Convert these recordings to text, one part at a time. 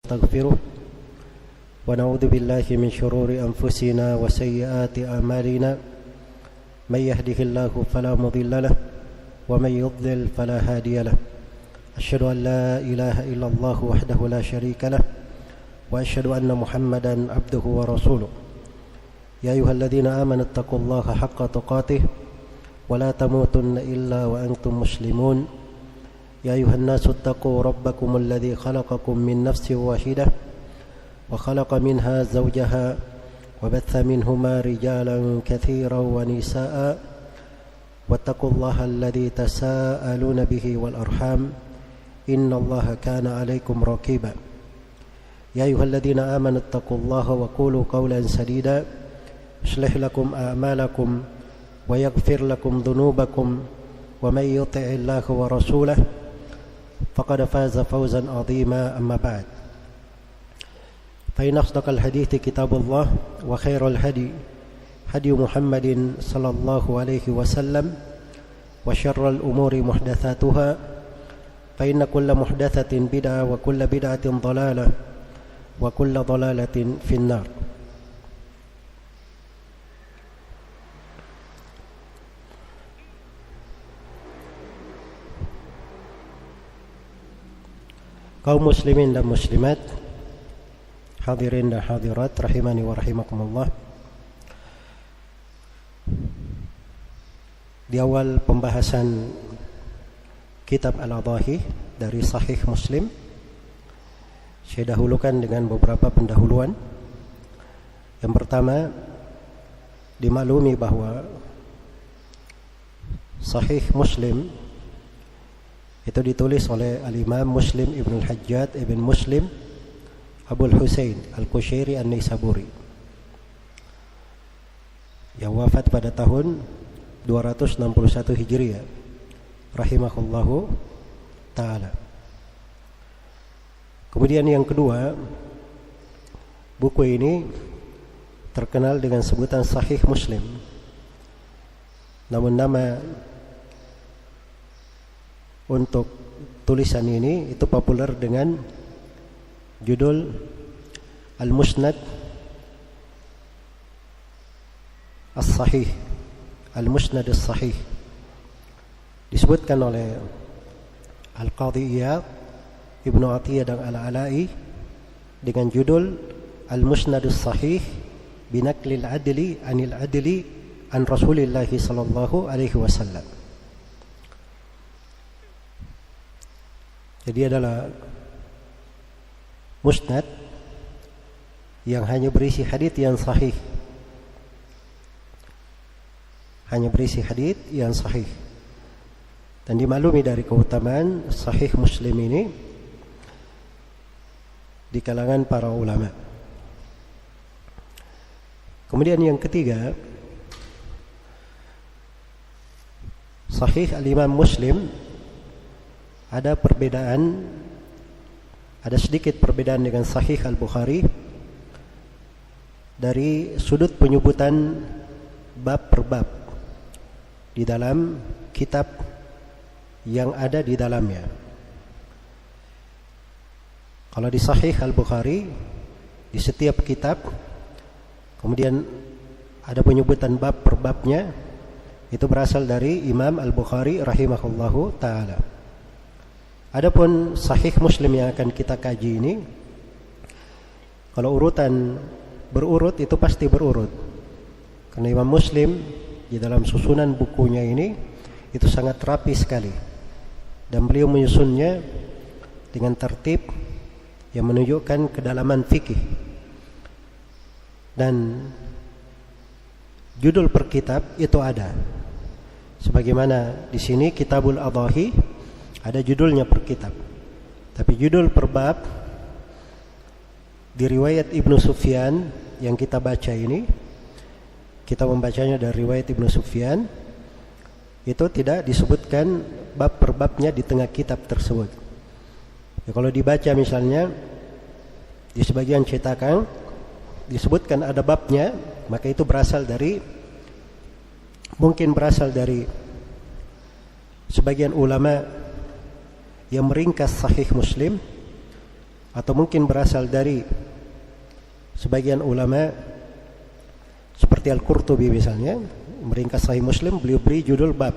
ونستغفره ونعوذ بالله من شرور أنفسنا وسيئات أعمالنا من يهده الله فلا مضل له ومن يضلل فلا هادي له أشهد أن لا إله إلا الله وحده لا شريك له وأشهد أن محمدا عبده ورسوله يا أيها الذين آمنوا اتقوا الله حق تقاته ولا تموتن إلا وأنتم مسلمون يا أيها الناس اتقوا ربكم الذي خلقكم من نفس واحدة وخلق منها زوجها وبث منهما رجالا كثيرا ونساء واتقوا الله الذي تساءلون به والأرحام إن الله كان عليكم رقيبا يا أيها الذين آمنوا اتقوا الله وقولوا قولا سديدا يصلح لكم أعمالكم ويغفر لكم ذنوبكم ومن يطع الله ورسوله فقد فاز فوزا عظيما أما بعد فإن أصدق الحديث كتاب الله وخير الهدي هدي محمد صلى الله عليه وسلم وشر الأمور محدثاتها فإن كل محدثة بدعة وكل بدعة ضلالة وكل ضلالة في النار. Kaum muslimin dan muslimat, hadirin dan hadirat rahimani wa rahimakumullah. Di awal pembahasan kitab Al-Adahi dari Sahih Muslim, saya dahulukan dengan beberapa pendahuluan. Yang pertama, dimaklumi bahwa Sahih Muslim itu ditulis oleh Al-Imam Muslim Ibn Al-Hajjaj Ibn Muslim Abul Husain Al-Qushairi An-Naisaburi yang wafat pada tahun 261 Hijriah rahimahullahu ta'ala. Kemudian yang kedua, buku ini terkenal dengan sebutan Sahih Muslim. Namun nama untuk tulisan ini itu populer dengan judul Al-Musnad As-Sahih, Al-Musnad As-Sahih. Disebutkan oleh Al-Qadhi Iyad, Ibnu Atiyah dan Al-Ala'i dengan judul Al-Musnad As-Sahih Binaklil Adli Anil Adli An Rasulillah sallallahu alaihi wasallam. Jadi adalah musnad yang hanya berisi hadits yang sahih. Hanya berisi hadits yang sahih. Dan dimaklumi dari keutamaan Sahih Muslim ini di kalangan para ulama. Kemudian yang ketiga, Sahih Al-Imam Muslim ada perbedaan, ada sedikit perbedaan dengan Sahih Al-Bukhari dari sudut penyebutan bab per bab di dalam kitab yang ada di dalamnya. Kalau di Sahih Al-Bukhari, di setiap kitab kemudian ada penyebutan bab per babnya, itu berasal dari Imam Al-Bukhari rahimahullahu ta'ala. Adapun Sahih Muslim yang akan kita kaji ini, kalau urutan berurut itu pasti berurut. Karena Imam Muslim di dalam susunan bukunya ini itu sangat rapi sekali. Dan beliau menyusunnya dengan tertib yang menunjukkan kedalaman fikih. Dan judul per kitab itu ada. Sebagaimana di sini Kitabul Adahi ada judulnya per kitab. Tapi judul per bab di riwayat Ibnu Sufyan yang kita baca ini, kita membacanya dari riwayat Ibnu Sufyan, itu tidak disebutkan bab per babnya di tengah kitab tersebut. Ya, kalau dibaca misalnya di sebagian cetakan disebutkan ada babnya, maka itu mungkin berasal dari sebagian ulama yang meringkas Sahih Muslim atau mungkin berasal dari sebagian ulama seperti Al-Qurtubi misalnya, meringkas Sahih Muslim, beliau beri judul bab,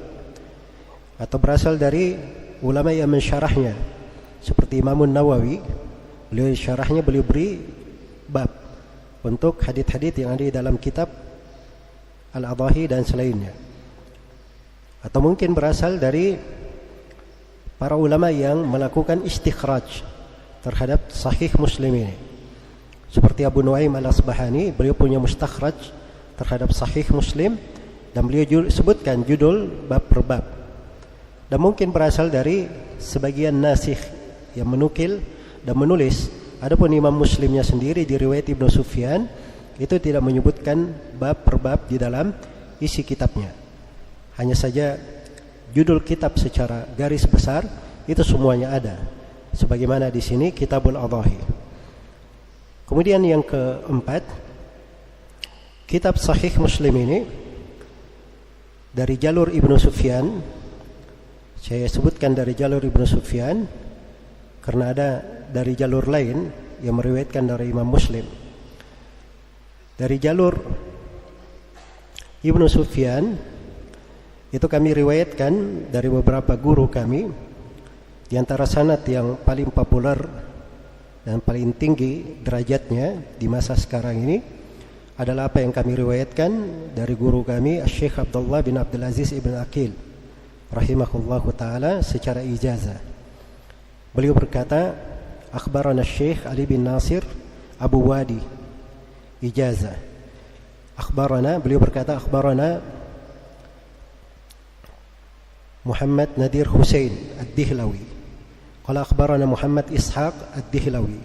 atau berasal dari ulama yang mensyarahnya seperti Imam Nawawi, beliau syarahnya beliau beri bab untuk hadits-hadits yang ada di dalam kitab Al-Adahi dan selainnya. Atau mungkin berasal dari para ulama yang melakukan istikhraj terhadap Sahih Muslim ini, seperti Abu Nuaim Al-Asbahani, beliau punya mustakhraj terhadap Sahih Muslim dan beliau sebutkan judul bab per bab. Dan mungkin berasal dari sebagian nasikh yang menukil dan menulis. Adapun Imam Muslimnya sendiri di riwayat Ibnu Sufyan itu tidak menyebutkan bab per bab di dalam isi kitabnya. Hanya saja judul kitab secara garis besar itu semuanya ada, sebagaimana di sini Kitabul Adahi. Kemudian yang keempat, kitab Sahih Muslim ini dari jalur Ibnu Sufyan. Saya sebutkan dari jalur Ibnu Sufyan karena ada dari jalur lain yang meriwayatkan dari Imam Muslim. Dari jalur Ibnu Sufyan itu kami riwayatkan dari beberapa guru kami. Di antara sanad yang paling populer dan paling tinggi derajatnya di masa sekarang ini adalah apa yang kami riwayatkan dari guru kami Syekh Abdullah bin Abdul Aziz ibn Aqil rahimahullahu ta'ala secara ijazah. Beliau berkata, akhbarana Syekh Ali bin Nasir Abu Wadi, ijazah. Akhbarana, beliau berkata, akhbarana Muhammad Nadir Husain Ad-Dihlawi, qala akhbarana Muhammad Ishaq Ad-Dihlawi,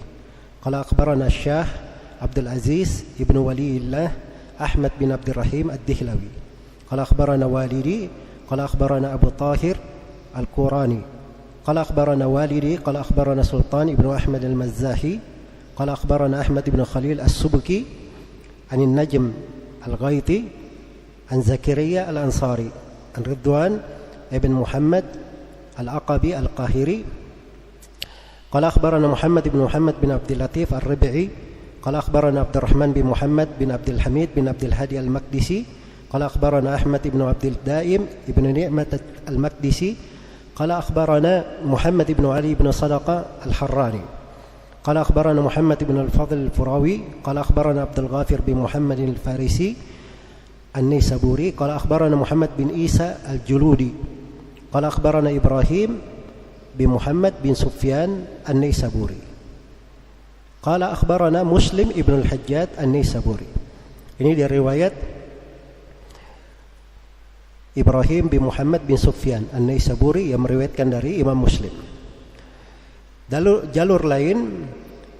qala akhbarana Syekh Abdul Aziz ibn Waliyillah Ahmad bin Abdul Rahim Ad-Dihlawi, qala akhbarana walidi قال أخبرنا أبو طاهر الكوراني قال أخبرنا والدي قال أخبرنا سلطان ابن أحمد المزاحي قال أخبرنا أحمد بن خليل السبكي عن النجم الغيطي عن زكريا الأنصاري عن رضوان ابن محمد العقبي القاهري قال أخبرنا محمد بن عبد اللطيف الربعي قال أخبرنا عبد الرحمن بن محمد بن عبد الحميد بن عبد الهادي المقدسي قال أخبرنا أحمد بن عبد الدائم بن نعمة المقدسي قال أخبرنا محمد بن علي بن صدقة الحراني قال أخبرنا محمد بن الفضل الفراوي قال أخبرنا عبد الغافر بن محمد الفارسي النيسابوري قال أخبرنا محمد بن عيسى الجلودي قال أخبرنا إبراهيم بن محمد بن سفيان النيسابوري قال أخبرنا مسلم ابن الحجاج النيسابوري. Ini dari riwayat Ibrahim bin Muhammad bin Sufyan An-Naisaburi yang meriwayatkan dari Imam Muslim. Jalur lain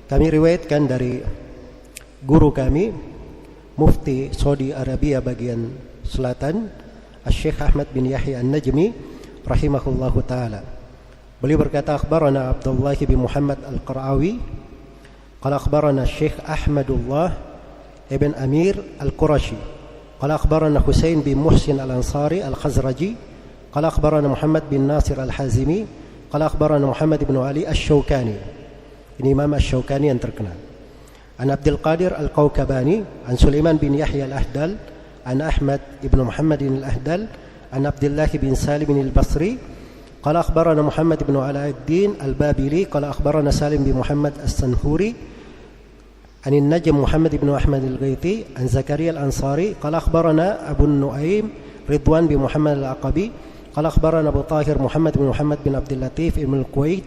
kami riwayatkan dari guru kami Mufti Saudi Arabia bagian selatan Syekh Ahmad bin Yahya An-Najmi rahimahullahu taala. Beliau berkata akhbarana Abdullah bin Muhammad Al-Qarawi qala akhbarana Syekh Ahmadullah ibn Amir Al-Qurashi قال أخبرنا حسين بن محسن الأنصاري الخزرجي قال أخبرنا محمد بن ناصر الحازمي قال أخبرنا محمد بن علي الشوكاني الإمام الشوكاني yang terkenal عن عبد القادر القوكباني عن سليمان بن يحيى الأهدل عن أحمد بن محمد الأهدل عن عبد الله بن سالم البصري قال أخبرنا محمد بن علاء الدين البابلي قال أخبرنا سالم بن محمد السنهوري عن النجم محمد بن أحمد الغيطي عن زكريا الأنصاري قال أخبرنا أبو النعيم رضوان بن محمد العقبي قال أخبرنا أبو طاهر محمد بن محمد بن عبد اللطيف بن الكويت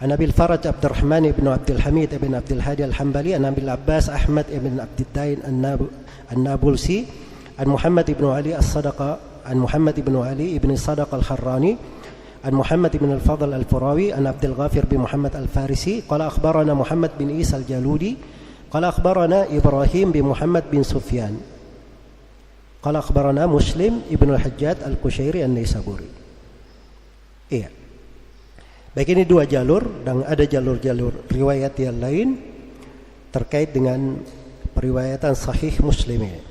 عن أبي الفرج عبد الرحمن بن عبد الحميد بن عبد الهادي الحنبلي عن أبي العباس أحمد بن عبد الدين النابلسي عن محمد بن علي الصدقة عن محمد بن علي بن الصدقة الحراني عن محمد بن الفضل الفراوي عن عبد الغافر بن محمد الفارسي قال أخبرنا محمد بن عيسى الجالودي قال أخبرنا إبراهيم بن محمد بن سفيان قال أخبرنا مسلم ابن الحجاج القشيري النيسابوري. Iya. Baik, ini dua jalur dan ada jalur-jalur riwayat yang lain terkait dengan periwayatan Sahih Muslim ini.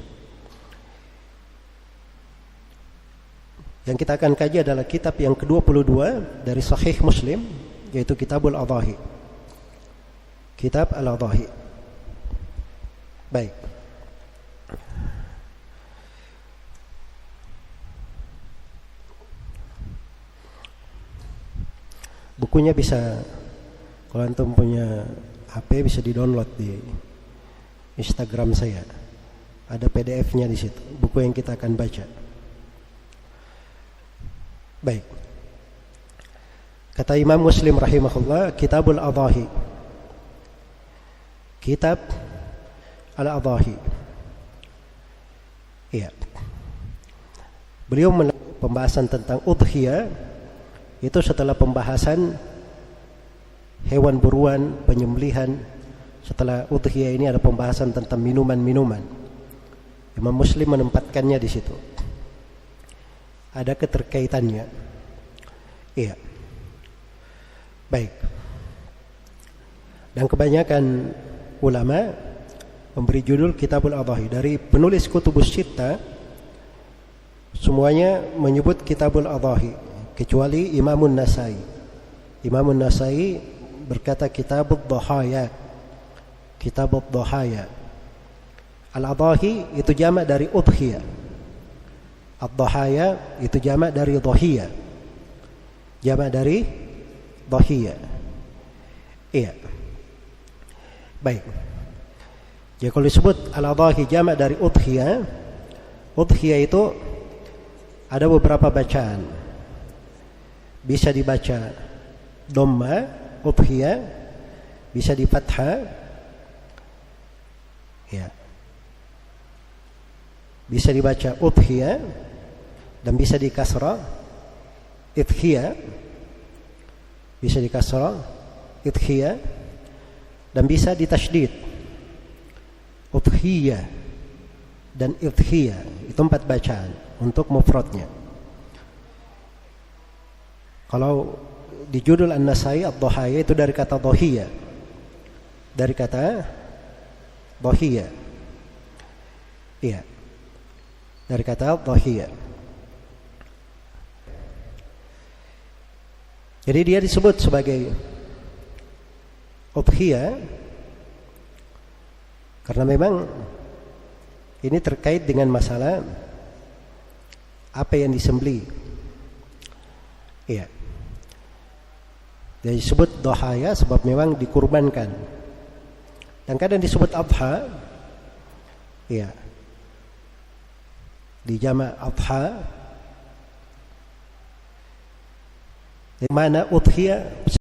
Yang kita akan kaji adalah kitab yang ke-22 dari Sahih Muslim, yaitu Kitabul Adahi. Kitab Al-Adhahi. Baik. Bukunya bisa, kalau antum punya HP bisa di-download di Instagram saya. Ada PDF-nya di situ, buku yang kita akan baca. Baik. Kata Imam Muslim rahimahullah, Kitabul Adhahi. Kitab Al-Adhahi. Iya. Beliau pembahasan tentang udhiyah itu setelah pembahasan hewan buruan, penyembelihan. Setelah udhiyah ini ada pembahasan tentang minuman-minuman. Imam Muslim menempatkannya di situ. Ada keterkaitannya. Iya. Baik. Dan kebanyakan ulama memberi judul Kitabul Adhahi. Dari penulis Kutubus Sittah semuanya menyebut Kitabul Adhahi kecuali Imamun Nasai. Imamun Nasai berkata Kitabud Dhahaya. Kitabud Dhahaya. Al-Adhahi itu jamak dari udhiyah. Ad-Dhahaya itu jamak dari dhahiyah. Jamak dari dhahiyah. Iya. Baik. Jadi kalau disebut Al-Adhahi jamak dari udhiyah, udhiyah itu ada beberapa bacaan. Bisa dibaca dhamma, udhiyah, bisa di fathah, ya. Bisa dibaca udhiyah dan bisa di kasrah, idhiyah. Bisa di kasrah, idhiyah, dan bisa di tasydid, udhiyah dan idhiyah. Itu 4 bacaan untuk mufradnya. Kalau di judul An-Nasai Ad-Dhahaya itu dari kata dhahiyah. Dari kata dhahiyah. Iya. Dari kata dhahiyah. Jadi dia disebut sebagai udhiyah karena memang ini terkait dengan masalah apa yang disembelih. Iya. Dia disebut dhahaya sebab memang dikurbankan. Dan kadang disebut adha. Iya. Di jamak adha. Di mana udhiyah